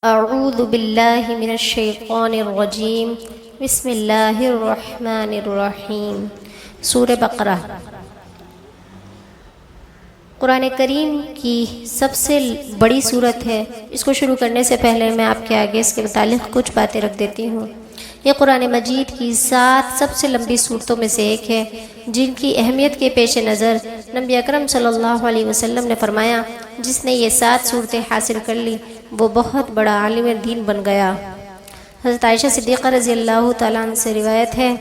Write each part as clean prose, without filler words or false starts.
اعوذ باللہ من الشیطان الرجیم بسم اللہ الرحمن الرحیم۔ سورہ بقرہ قرآن کریم کی سب سے بڑی سورت ہے۔ اس کو شروع کرنے سے پہلے میں آپ کے آگے اس کے متعلق کچھ باتیں رکھ دیتی ہوں۔ یہ قرآن مجید کی 7 سب سے لمبی صورتوں میں سے ایک ہے، جن کی اہمیت کے پیش نظر نبی اکرم صلی اللہ علیہ وسلم نے فرمایا، جس نے یہ 7 صورتیں حاصل کر لی وہ بہت بڑا عالم دین بن گیا۔ حضرت عائشہ صدیقہ رضی اللہ تعالیٰ عنہ سے روایت ہے،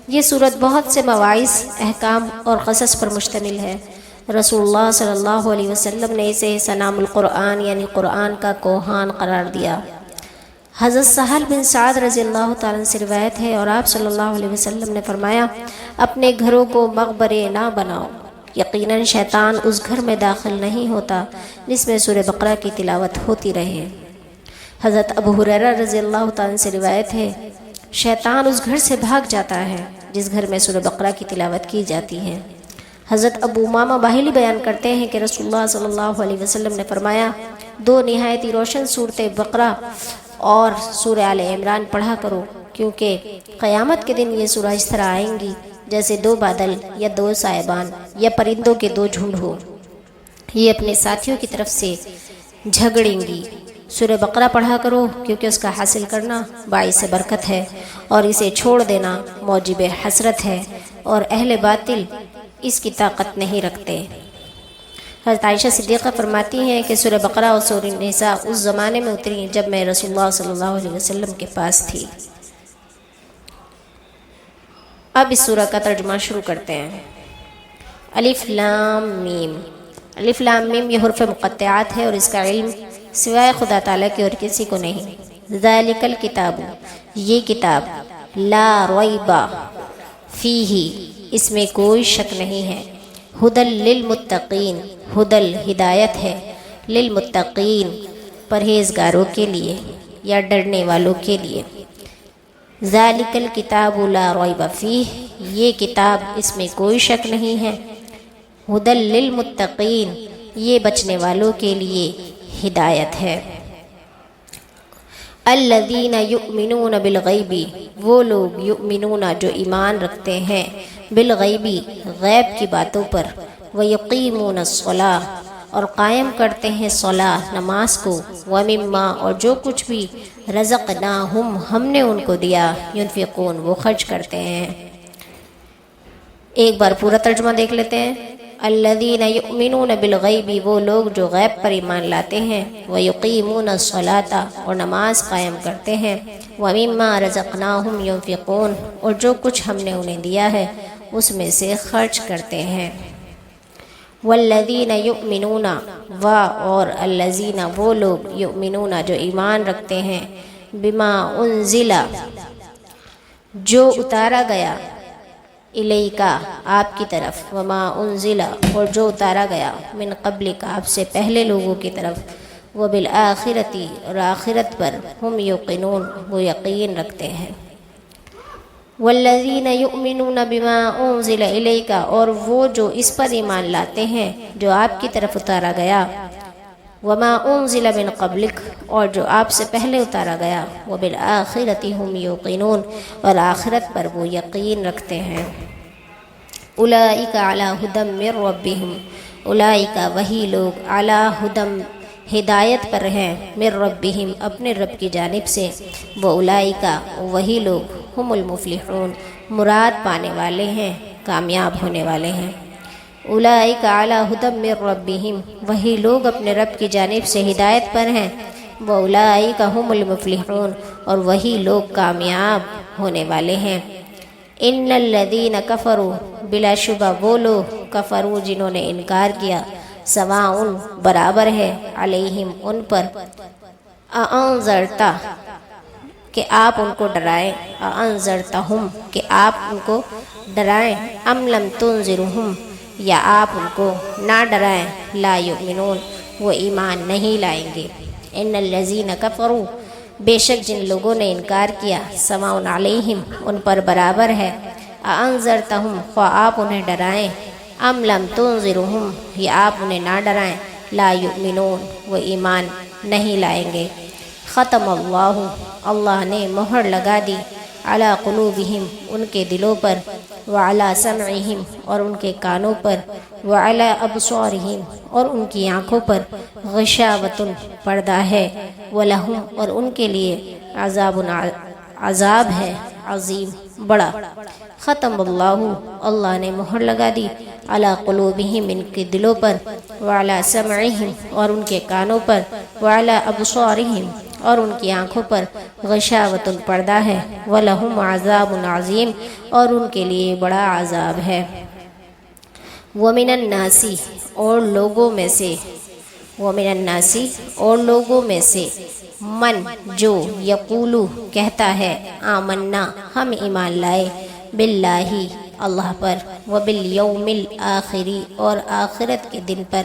یہ صورت بہت سے مواعظ، احکام اور قصص پر مشتمل ہے۔ رسول اللہ صلی اللہ علیہ وسلم نے اسے سنام القرآن یعنی قرآن کا کوہان قرار دیا۔ حضرت سہل بن سعد رضی اللہ تعالیٰ عنہ سے روایت ہے، اور آپ صلی اللہ علیہ وسلم نے فرمایا، اپنے گھروں کو مقبرے نہ بناؤ، یقیناً شیطان اس گھر میں داخل نہیں ہوتا جس میں سورہ بقرہ کی تلاوت ہوتی رہے۔ حضرت ابو ہریرہ رضی اللہ تعالیٰ عنہ سے روایت ہے، شیطان اس گھر سے بھاگ جاتا ہے جس گھر میں سورہ بقرہ کی تلاوت کی جاتی ہے۔ حضرت ابو امامہ باہلی بیان کرتے ہیں کہ رسول اللہ صلی اللہ علیہ وسلم نے فرمایا، 2 نہایتی روشن صورتیں بقرہ اور سورہ آل عمران پڑھا کرو، کیونکہ قیامت کے دن یہ سورہ اس طرح آئیں گی جیسے 2 بادل یا 2 سائبان یا پرندوں کے 2 جھنڈ ہو، یہ اپنے ساتھیوں کی طرف سے جھگڑیں گی۔ سورہ بقرہ پڑھا کرو، کیونکہ اس کا حاصل کرنا باعث برکت ہے اور اسے چھوڑ دینا موجب حسرت ہے، اور اہل باطل اس کی طاقت نہیں رکھتے۔ حضرت عائشہ صدیقہ فرماتی ہیں کہ سورہ بقرہ اور سورہ نساء اس زمانے میں اتری جب میں رسول اللہ صلی اللہ علیہ وسلم کے پاس تھی۔ اب اس سورہ کا ترجمہ شروع کرتے ہیں۔ الف لام میم۔ الف لام میم یہ حروف مقطعات ہے، اور اس کا علم سوائے خدا تعالیٰ کے اور کسی کو نہیں۔ ذالک الکتاب، یہ کتاب، لا ریب فیہ، اس میں کوئی شک نہیں ہے، ھدی للمتقین، ھدی ہدایت ہے، للمتقین پرہیزگاروں کے لیے یا ڈرنے والوں کے لیے۔ ذالک الکتاب لا ریب فیہ، یہ کتاب اس میں کوئی شک نہیں ہے، ھدی للمتقین یہ بچنے والوں کے لیے ہدایت ہے۔ الذین یؤمنون بالغیب، وہ لوگ یؤمنون جو ایمان رکھتے ہیں، بالغیب غیب کی باتوں پر، ویقیمون الصلاۃ اور قائم کرتے ہیں صلاۃ نماز کو، ومما اور جو کچھ بھی رزقناہم ہم نے ان کو دیا، ینفقون وہ خرچ کرتے ہیں۔ ایک بار پورا ترجمہ دیکھ لیتے ہیں۔ الذین یؤمنون بالغیب، وہ لوگ جو غیب پر ایمان لاتے ہیں، ویقیمون الصلاۃ اور نماز قائم کرتے ہیں، ومما رزقناہم ینفقون اور جو کچھ ہم نے انہیں دیا ہے اس میں سے خرچ کرتے ہیں۔ والذین یؤمنون اور الذین وہ لوگ یؤمنون جو ایمان رکھتے ہیں، بما انزل جو اتارا گیا، الیکا آپ کی طرف، وما انزل اور جو اتارا گیا، من قبلک آپ سے پہلے لوگوں کی طرف، وبالآخرۃ اور آخرت پر، ہم یوقنون وہ یقین رکھتے ہیں۔ والذین یؤمنون بما انزل الیک اور وہ جو اس پر ایمان لاتے ہیں جو آپ کی طرف اتارا گیا، وما انزل من قبلک اور جو آپ سے پہلے اتارا گیا، وبالآخرۃ ہم یوقنون اور آخرت پر وہ یقین رکھتے ہیں۔ اولئک علی ھدی من ربہم، اولئک وہی لوگ، علی ھدی ہدایت پر ہیں، من ربہم اپنے رب کی جانب سے، واولئک وہی لوگ، ہم المفلحون مراد پانے والے ہیں، کامیاب ہونے والے ہیں۔ اولئک علی ھدی من ربہم وہی لوگ اپنے رب کی جانب سے ہدایت پر ہیں، واولئک ہم المفلحون اور وہی لوگ کامیاب ہونے والے ہیں۔ ان الذین کفروا بلا شبہ وہ لوگ، کفروا جنہوں نے انکار کیا، سواء برابر ہے، علیہم ان پر، اانذرتا کہ آپ ان کو ڈرائیں، اانذرتہم کہ آپ ان کو ڈرائیں، ام لم تنذرہم یا آپ ان کو نہ ڈرائیں، لا یؤمنون وہ ایمان نہیں لائیں گے۔ ان الذین کفروا بے شک جن لوگوں نے انکار کیا، سواء علیہم ان پر برابر ہے، اانذرتہم خواہ آپ انہیں ڈرائیں، ام لم تنذرہم یا آپ انہیں نہ ڈرائیں، لا یؤمنون وہ ایمان نہیں لائیں گے۔ ختم اللہ، اللہ نے مہر لگا دی، علی قلوبہم ان کے دلوں پر، وعلی سمعہم اور ان کے کانوں پر، وعلی ابصارہم اور ان کی آنکھوں پر، غشاوۃ پردہ ہے، ولہم اور ان کے لیے عذاب ہے، عظیم بڑا۔ ختم اللہ، اللہ نے مہر لگا دی، علی قلوبہم ان کے دلوں پر، وعلی سمعہم اور ان کے کانوں پر، وعلی ابصارہم اور ان کی آنکھوں پر، غشاوۃ پردہ ہے، وَلَهُمْ عَذَابٌ عَظِيمٌ اور ان کے لیے بڑا عذاب ہے۔ وَمِنَ النَّاسِ اور لوگوں میں سے، وَمِنَ النَّاسِ اور لوگوں میں سے، من جو یقولو کہتا ہے، آمنا ہم ایمان لائے، باللہ اللہ پر، وبالیوم الآخر اور آخرت کے دن پر،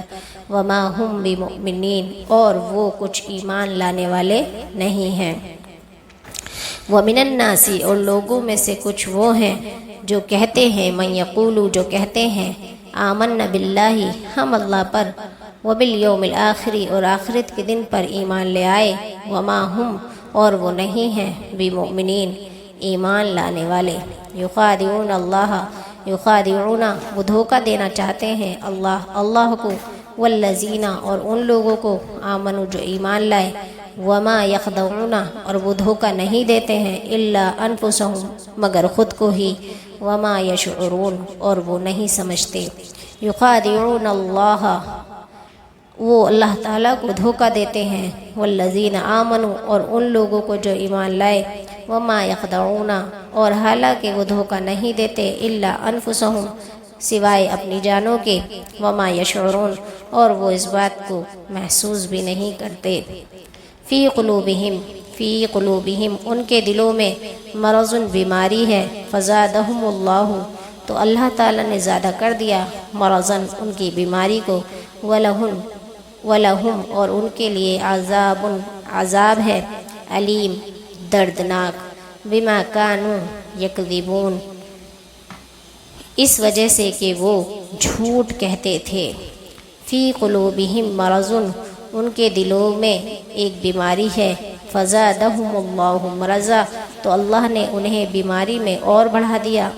وما ہم بمؤمنین اور وہ کچھ ایمان لانے والے نہیں ہیں۔ ومن الناس اور لوگوں میں سے کچھ وہ ہیں جو کہتے ہیں، من یقولو جو کہتے ہیں، آمنا باللہ ہم اللہ پر، وبالیوم الآخر اور آخرت کے دن پر ایمان لے آئے، وما ہم اور وہ نہیں ہیں، بمؤمنین ایمان لانے والے۔ یخادعون اللہ، یخادعون وہ دھوکہ دینا چاہتے ہیں اللہ کو، والذین اور ان لوگوں کو، آمنوا جو ایمان لائے، وما یخدعون اور وہ دھوکہ نہیں دیتے ہیں، الا انفسہم مگر خود کو ہی، وما یشعرون اور وہ نہیں سمجھتے۔ یخادعون اللہ وہ اللہ تعالیٰ کو دھوکہ دیتے ہیں، والذین آمنوا اور ان لوگوں کو جو ایمان لائے، وما یخدعون اور حالانکہ وہ دھوکہ نہیں دیتے، الا انفسہم سوائے اپنی جانوں کے، وما یشعرون اور وہ اس بات کو محسوس بھی نہیں کرتے۔ فی قلوبہم ان کے دلوں میں، مرض بیماری ہے، فزادہم اللہ تو اللہ تعالیٰ نے زیادہ کر دیا، مرضاً ان کی بیماری کو، وَلَهُمْ اور ان کے لیے عذاب ہے، علیم دردناک، بما کانوا یکذبون اس وجہ سے کہ وہ جھوٹ کہتے تھے۔ فی قلوبہم مرض ان کے دلوں میں ایک بیماری ہے، فزادہم اللہ مرضا تو اللہ نے انہیں بیماری میں اور بڑھا دیا،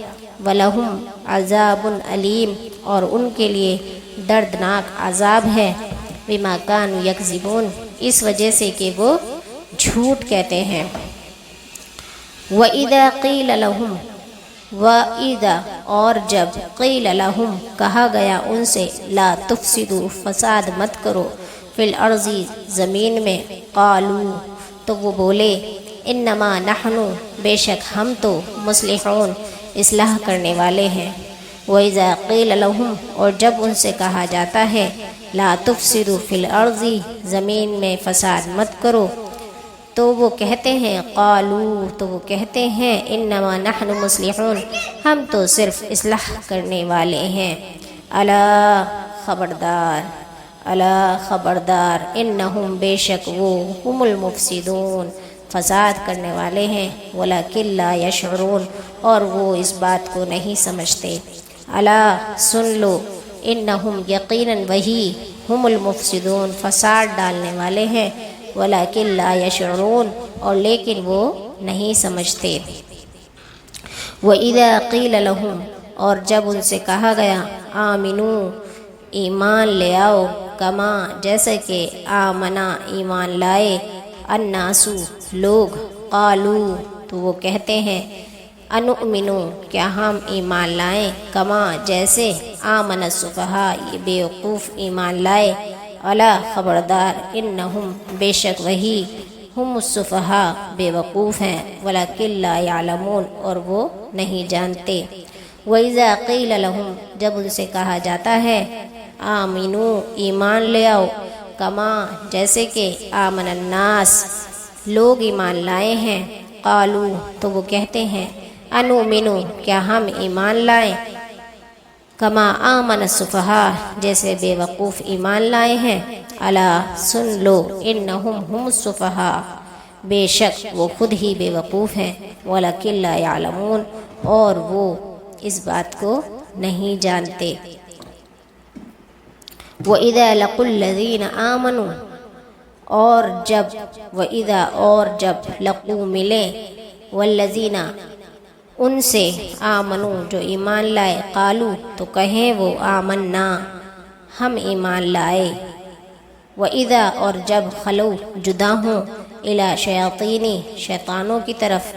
وَلَهُمْ عذاب علیم اور ان کے لیے دردناک عذاب ہے، بما کانوا یکذبون اس وجہ سے کہ وہ جھوٹ کہتے ہیں۔ وَإِذَا قِيلَ لَهُمْ وَإِذَا اور جب قِيلَ لَهُمْ کہا گیا ان سے، لا تفسدوا فساد مت کرو، فی الارض زمین میں، قالوا تو وہ بولے، انما نحن بے شک ہم تو، مصلحون اصلاح کرنے والے ہیں۔ وَإِذَا قِيلَ لَهُمْ اور جب ان سے کہا جاتا ہے، لا تفسدوا فی الارض زمین میں فساد مت کرو، تو وہ کہتے ہیں، قالوا تو وہ کہتے ہیں، انما نحن مصلحون ہم تو صرف اصلاح کرنے والے ہیں۔ الا خبردار، الا خبردار، انہم بے شک وہ، ہم المفسدون فساد کرنے والے ہیں، ولکن لا یشعرون اور وہ اس بات کو نہیں سمجھتے۔ الا سن لو، انہم یقیناً وہی، ہم المفسدون فساد ڈالنے والے ہیں، ولکن لا یشعرون اور لیکن وہ نہیں سمجھتے۔ وَإِذَا قِيلَ لَهُمْ اور جب ان سے کہا گیا، آمنو ایمان لے آؤ، کما جیسے کہ آمنا ایمان لائے، الناس لوگ، قالوا تو وہ کہتے ہیں، انؤمنو کیا ہم ایمان لائیں، کما جیسے آمن السفہاء یہ بے وقوف ایمان لائے، الا خبردار، انہم بے شک وہی، ہم السفہاء بے وقوف ہیں، ولکن لا یعلمون اور وہ نہیں جانتے۔ وَإِذَا قِيلَ لَهُمْ جب ان سے کہا جاتا ہے، آمنو ایمان لے آؤ، کما جیسے کہ آمن الناس لوگ ایمان لائے ہیں، قالوا تو وہ کہتے ہیں، انؤمنو کیا ہم ایمان لائیں، کما آمن السفہاء جیسے بے وقوف ایمان لائے ہیں، الا سن لو، انہم ہم السفہاء بے شک وہ خود ہی بے وقوف ہیں، ولکن لا یعلمون اور وہ اس بات کو نہیں جانتے۔ وَإِذَا لَقُوا الَّذِينَ آمَنُوا اور جب وَإِذَا اور جب لقو ملیں والذین ان سے آمنو جو ایمان لائے قالو تو کہیں وہ آمنا ہم ایمان لائے وَإِذَا اور جب خلو جدا ہوں الی شیاطینی شیطانوں کی طرف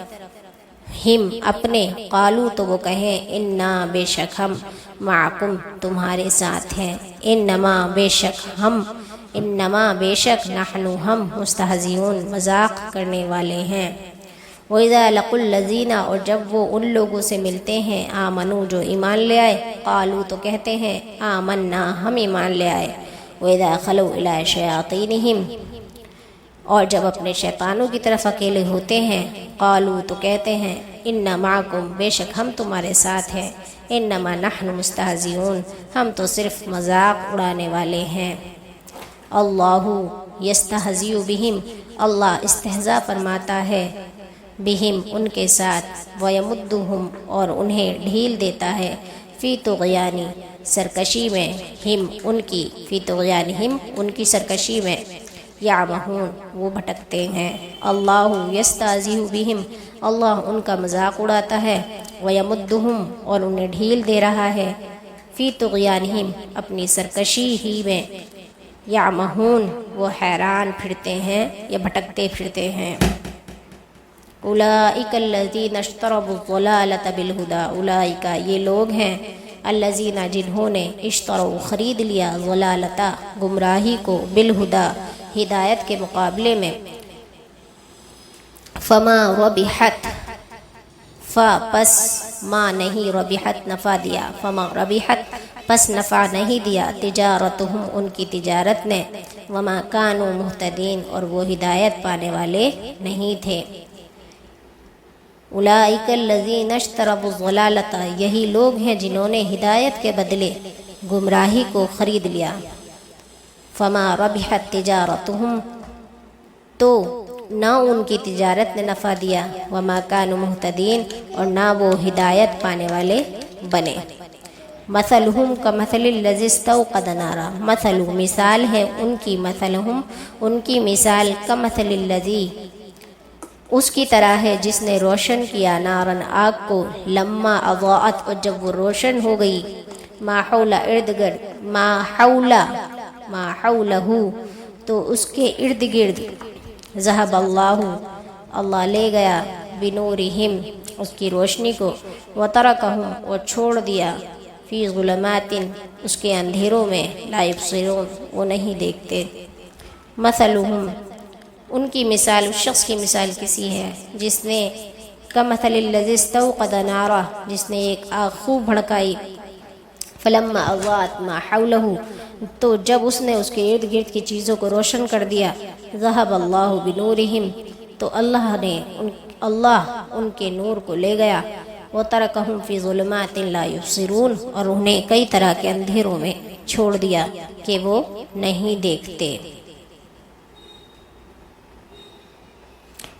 ہم اپنے قالو تو وہ کہیں انا بے شک ہم معکم تمہارے ساتھ ہیں انما بے شک نحن ہم مستہزئون مذاق کرنے والے ہیں وَإِذَا لَقُوا الَّذِينَ اور جب وہ ان لوگوں سے ملتے ہیں آمنو جو ایمان لے آئے قالو تو کہتے ہیں آمنا ہم ایمان لے آئے وَإِذَا خَلَوْا إِلَىٰ شَيَاطِينِهِمْ اور جب اپنے شیطانوں کی طرف اکیلے ہوتے ہیں قالو تو کہتے ہیں اِنَّ مَعَكُمْ بے شک ہم تمہارے ساتھ ہیں انما نحن مستہزئون ہم تو صرف مذاق اڑانے والے ہیں اللہ یستہزئ بہم اللہ استہزاء فرماتا ہے بہم ان کے ساتھ ویمدہم اور انہیں ڈھیل دیتا ہے فی طغیانی سرکشی میں ہم ان کی فی طغیانہم ان کی سرکشی میں یعمہون وہ بھٹکتے ہیں اللہ یستہزئ بہم اللہ ان کا مذاق اڑاتا ہے ویمدہم اور انہیں ڈھیل دے رہا ہے فی طغیانہم اپنی سرکشی ہی میں یعمہون وہ حیران پھرتے ہیں یا بھٹکتے پھرتے ہیں اولئک الذین اشتروا الضلالۃ بالہدی اولئک یہ لوگ ہیں الذین جنہوں نے اشتروا خرید لیا ضلالۃ گمراہی کو بالہدی ہدایت کے مقابلے میں فما ربحت پس ما نہیں ربحت نفع دیا فما ربحت پس نفع نہیں دیا تجارتہم ان کی تجارت نے وما کانوا مہتدین اور وہ ہدایت پانے والے نہیں تھے اولئک الذین اشتروا الضلالۃ یہی لوگ ہیں جنہوں نے ہدایت کے بدلے گمراہی کو خرید لیا فما ربحت تجارتہم تو نہ ان کی تجارت نے نفع دیا وما کانوا مہتدین اور نہ وہ ہدایت پانے والے بنے مثلہم کمثل الذی استوقد نارا مثل مثال ہے ان کی مثلہم ان کی مثال کمثل الذی اس کی طرح ہے جس نے روشن کیا نارن آگ کو لما اضاءت اور جب وہ روشن ہو گئی ما حول ارد گرد ما حولہ تو اس کے ارد گرد ذہب اللہ لے گیا بنورہم اس کی روشنی کو وترکہم اور چھوڑ دیا فی ظلمات اس کے اندھیروں میں لا یبصرون وہ نہیں دیکھتے مثلہم ان کی مثال اس شخص کی مثال کسی ہے جس نے کمثل الذی استوقد نارا جس نے ایک آگ خوب بھڑکائی فلما اضاءت ما حولہ تو جب اس نے اس کے ارد گرد کی چیزوں کو روشن کر دیا ذہب اللہ بنورہم تو اللہ ان کے نور کو لے گیا وترکہم فی ظلمات لا یبصرون اور انہیں کئی طرح کے اندھیروں میں چھوڑ دیا کہ وہ نہیں دیکھتے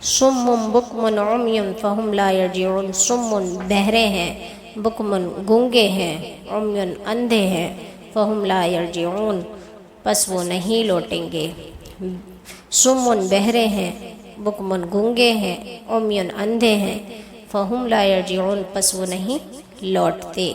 صم بکم عمی فہم لا یرجعون صم بہرے ہیں بکم گونگے ہیں عمی اندھے ہیں فہم لا یرجعون پس وہ نہیں لوٹیں گے صم بہرے ہیں بکم گونگے ہیں عمی اندھے ہیں فہم لا یرجعون پس وہ نہیں لوٹتے